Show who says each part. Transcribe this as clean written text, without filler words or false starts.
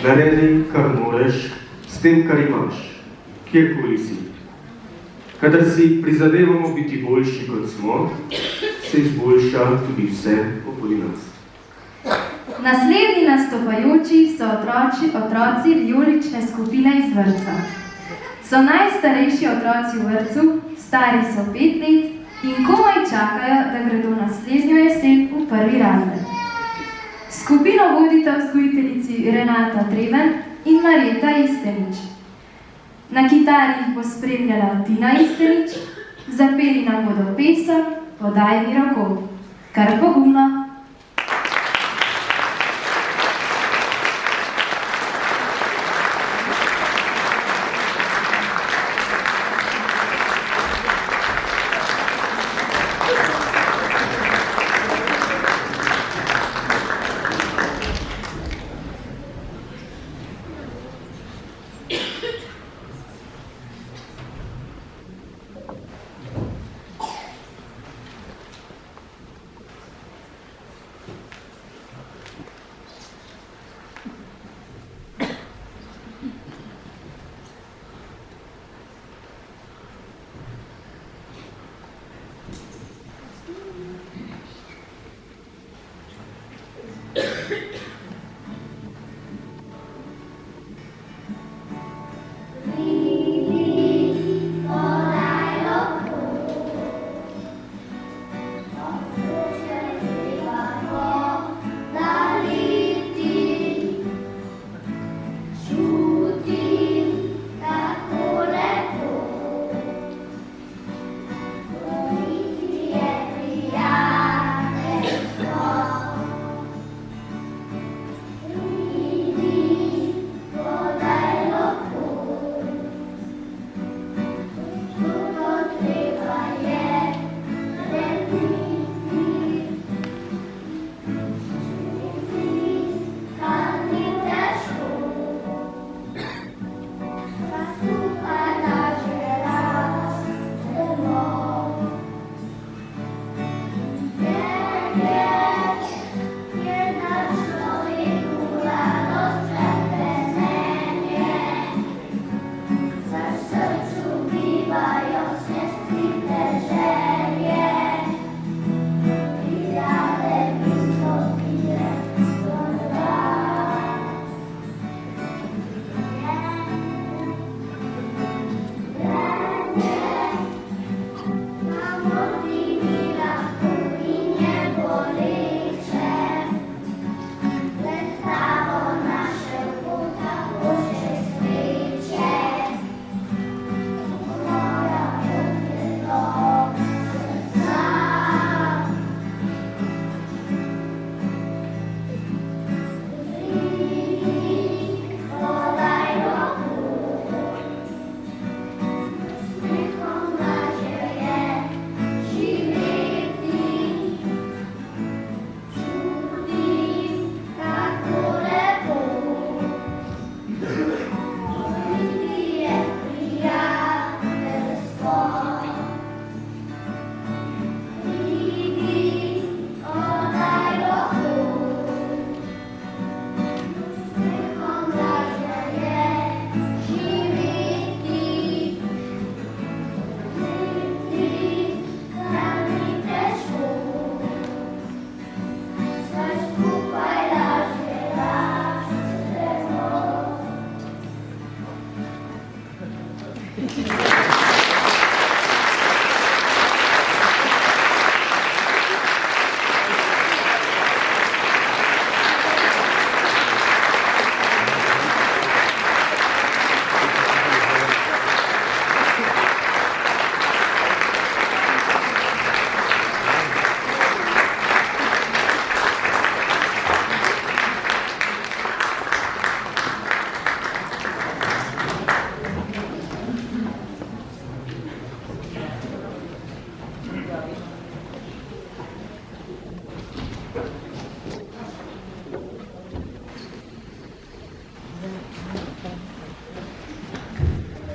Speaker 1: naredi, kar moreš, s tem, kar imaš, kjerkoli si. Kadar si prizadevamo biti boljši, kot smo, se izboljša tudi vse okoli nas.
Speaker 2: Naslednji nastopajoči so otroci vijolične skupine iz vrtca. So najstarejši otroci v vrtcu, stari so 5 let in komaj čakajo, da gredo naslednjo jesen v 1. razred. Skupino vodita vzgojiteljici Renata Treben in Marjeta Istenič. Na kitari jih bo spremljala Tina Istenič, zapeli nam bodo pesem Podaj mi roko, kar pogumno